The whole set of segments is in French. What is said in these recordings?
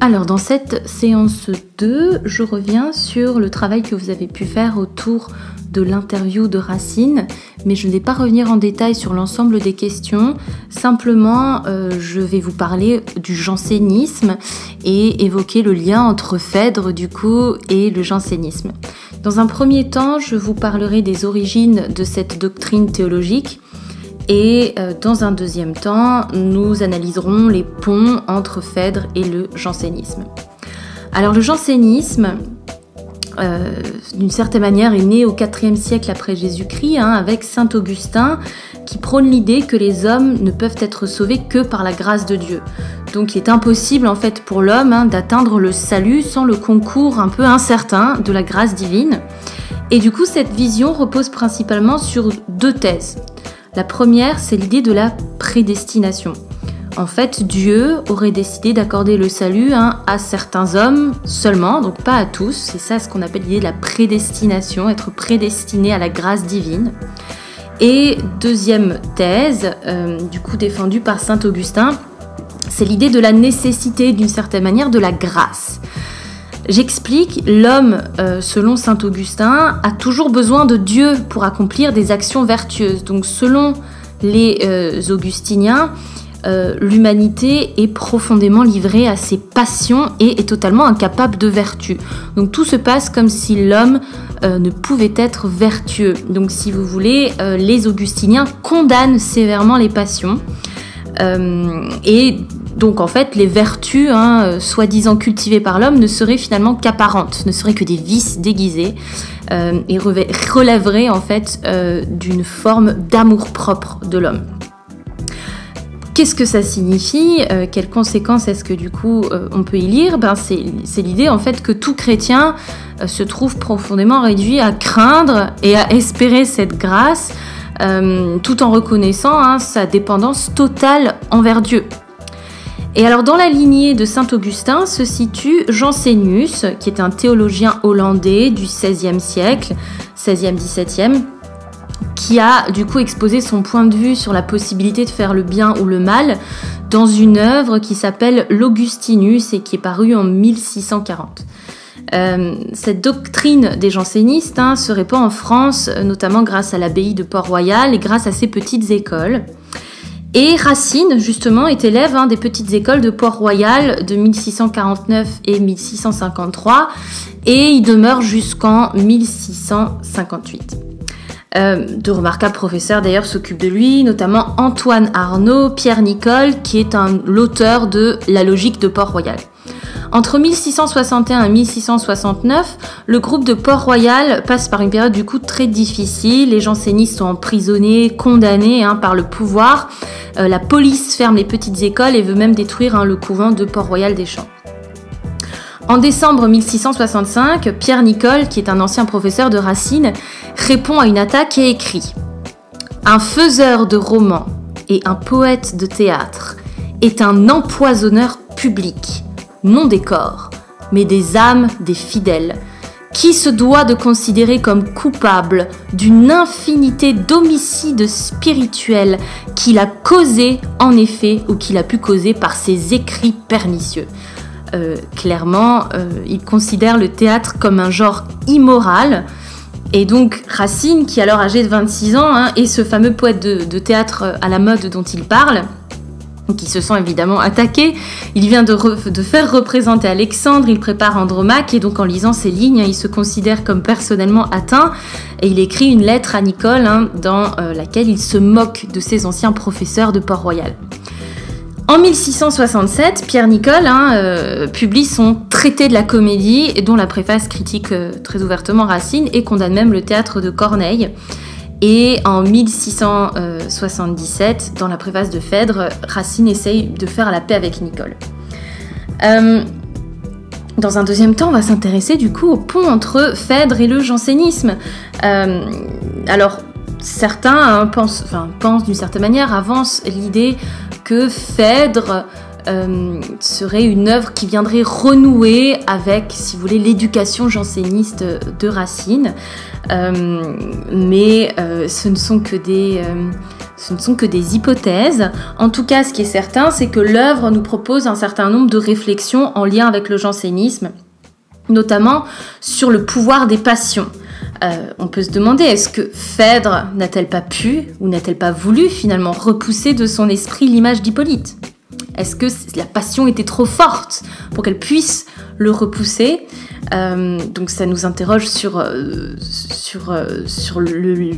Alors dans cette séance 2, je reviens sur le travail que vous avez pu faire autour de l'interview de Racine, mais je ne vais pas revenir en détail sur l'ensemble des questions, simplement je vais vous parler du jansénisme et évoquer le lien entre Phèdre du coup et le jansénisme. Dans un premier temps, je vous parlerai des origines de cette doctrine théologique. Et dans un deuxième temps, nous analyserons les ponts entre Phèdre et le jansénisme. Alors le jansénisme, d'une certaine manière, est né au IVe siècle après Jésus-Christ, avec saint Augustin, qui prône l'idée que les hommes ne peuvent être sauvés que par la grâce de Dieu. Donc il est impossible en fait pour l'homme d'atteindre le salut sans le concours un peu incertain de la grâce divine. Et du coup, cette vision repose principalement sur deux thèses. La première, c'est l'idée de la prédestination. En fait, Dieu aurait décidé d'accorder le salut à certains hommes seulement, donc pas à tous. C'est ça ce qu'on appelle l'idée de la prédestination, être prédestiné à la grâce divine. Et deuxième thèse, du coup défendue par saint Augustin, c'est l'idée de la nécessité, d'une certaine manière, de la grâce. J'explique, l'homme, selon saint Augustin, a toujours besoin de Dieu pour accomplir des actions vertueuses. Donc selon les augustiniens, l'humanité est profondément livrée à ses passions et est totalement incapable de vertu. Donc tout se passe comme si l'homme ne pouvait être vertueux. Donc si vous voulez, les augustiniens condamnent sévèrement les passions. Et donc en fait, les vertus, soi-disant cultivées par l'homme, ne seraient finalement qu'apparentes, ne seraient que des vices déguisés et relèveraient en fait d'une forme d'amour-propre de l'homme. Qu'est-ce que ça signifie? Quelles conséquences est-ce que du coup on peut y lire? C'est l'idée en fait que tout chrétien se trouve profondément réduit à craindre et à espérer cette grâce tout en reconnaissant sa dépendance totale envers Dieu. Et alors dans la lignée de saint Augustin se situe Jansénus, qui est un théologien hollandais du XVIe siècle, 16e-17e, qui a du coup exposé son point de vue sur la possibilité de faire le bien ou le mal dans une œuvre qui s'appelle l'Augustinus et qui est parue en 1640. Cette doctrine des jansénistes se répand en France, notamment grâce à l'abbaye de Port-Royal et grâce à ses petites écoles. Et Racine, justement, est élève des petites écoles de Port-Royal de 1649 et 1653, et il demeure jusqu'en 1658. De remarquables professeurs d'ailleurs s'occupent de lui, notamment Antoine Arnaud, Pierre Nicole, qui est l'auteur de La logique de Port-Royal. Entre 1661 et 1669, le groupe de Port-Royal passe par une période du coup très difficile. Les jansénistes sont emprisonnés, condamnés par le pouvoir. La police ferme les petites écoles et veut même détruire le couvent de Port-Royal des Champs. En décembre 1665, Pierre Nicole, qui est un ancien professeur de Racine, répond à une attaque et écrit « Un faiseur de romans et un poète de théâtre est un empoisonneur public, non des corps, mais des âmes des fidèles, qui se doit de considérer comme coupable d'une infinité d'homicides spirituels qu'il a causés en effet ou qu'il a pu causer par ses écrits pernicieux. » Clairement, il considère le théâtre comme un genre immoral. Et donc Racine, qui est alors âgé de 26 ans, est ce fameux poète de théâtre à la mode dont il parle, qui se sent évidemment attaqué. Il vient de faire représenter Alexandre, il prépare Andromaque, et donc en lisant ces lignes, il se considère comme personnellement atteint, et il écrit une lettre à Nicole dans laquelle il se moque de ses anciens professeurs de Port-Royal. En 1667, Pierre Nicole publie son traité de la comédie, dont la préface critique très ouvertement Racine et condamne même le théâtre de Corneille. Et en 1677, dans la préface de Phèdre, Racine essaye de faire la paix avec Nicole. Dans un deuxième temps, on va s'intéresser du coup au pont entre Phèdre et le jansénisme. Alors, certains pensent d'une certaine manière, avancent l'idée que Phèdre serait une œuvre qui viendrait renouer avec, si vous voulez, l'éducation janséniste de Racine. Mais ce ne sont que des hypothèses. En tout cas, ce qui est certain, c'est que l'œuvre nous propose un certain nombre de réflexions en lien avec le jansénisme, notamment sur le pouvoir des passions. On peut se demander, est-ce que Phèdre n'a-t-elle pas pu, ou n'a-t-elle pas voulu finalement repousser de son esprit l'image d'Hippolyte ? Est-ce que la passion était trop forte pour qu'elle puisse le repousser ? Donc ça nous interroge sur le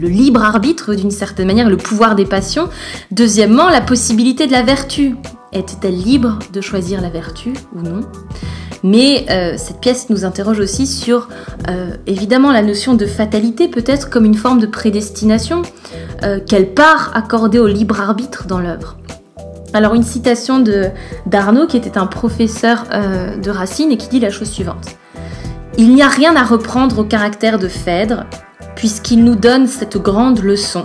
libre arbitre d'une certaine manière, le pouvoir des passions. Deuxièmement, la possibilité de la vertu. Était-elle libre de choisir la vertu ou non ? Mais cette pièce nous interroge aussi sur, évidemment, la notion de fatalité, peut-être comme une forme de prédestination. Quelle part accorder au libre arbitre dans l'œuvre ? Alors, une citation d'Arnaud, qui était un professeur de Racine, et qui dit la chose suivante. « Il n'y a rien à reprendre au caractère de Phèdre, puisqu'il nous donne cette grande leçon,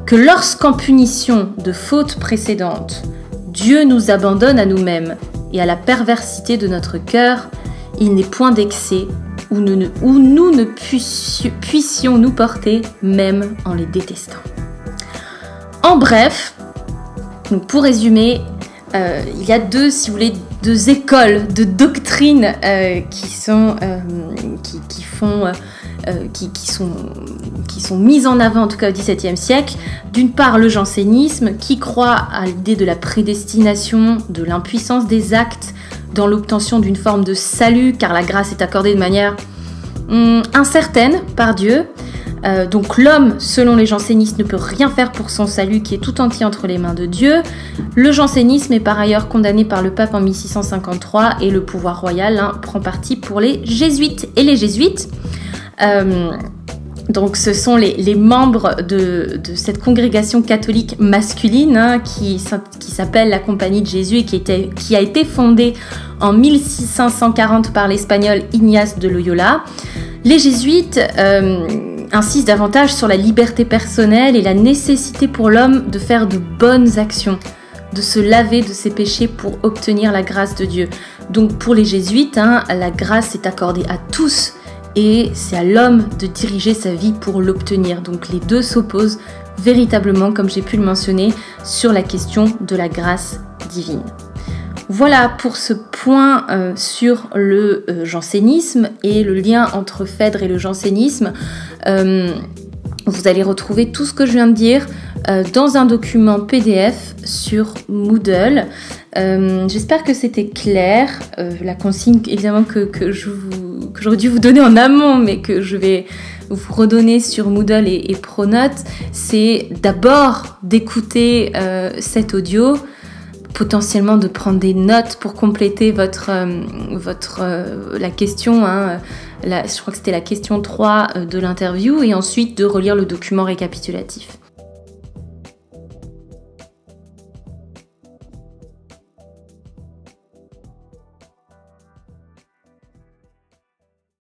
que lorsqu'en punition de fautes précédentes, Dieu nous abandonne à nous-mêmes et à la perversité de notre cœur, il n'est point d'excès où nous ne puissions nous porter, même en les détestant. » En bref, donc pour résumer, il y a deux écoles de doctrine qui sont mises en avant, en tout cas au XVIIe siècle. D'une part, le jansénisme, qui croit à l'idée de la prédestination, de l'impuissance des actes dans l'obtention d'une forme de salut, car la grâce est accordée de manière incertaine par Dieu. Donc l'homme, selon les jansénistes, ne peut rien faire pour son salut qui est tout entier entre les mains de Dieu. Le jansénisme est par ailleurs condamné par le pape en 1653 et le pouvoir royal prend parti pour les jésuites. Et les jésuites, donc ce sont les membres de cette congrégation catholique masculine qui s'appelle la Compagnie de Jésus et qui a été fondée en 1540 par l'espagnol Ignace de Loyola. Les jésuites insistent davantage sur la liberté personnelle et la nécessité pour l'homme de faire de bonnes actions, de se laver de ses péchés pour obtenir la grâce de Dieu. Donc pour les jésuites, la grâce est accordée à tous et c'est à l'homme de diriger sa vie pour l'obtenir. Donc les deux s'opposent véritablement, comme j'ai pu le mentionner, sur la question de la grâce divine. Voilà pour ce point sur le jansénisme et le lien entre Phèdre et le jansénisme. Vous allez retrouver tout ce que je viens de dire dans un document PDF sur Moodle. J'espère que c'était clair. La consigne, évidemment, que j'aurais dû vous donner en amont, mais que je vais vous redonner sur Moodle et Pronote, c'est d'abord d'écouter cet audio, potentiellement de prendre des notes pour compléter la question, je crois que c'était la question 3 de l'interview, et ensuite de relire le document récapitulatif.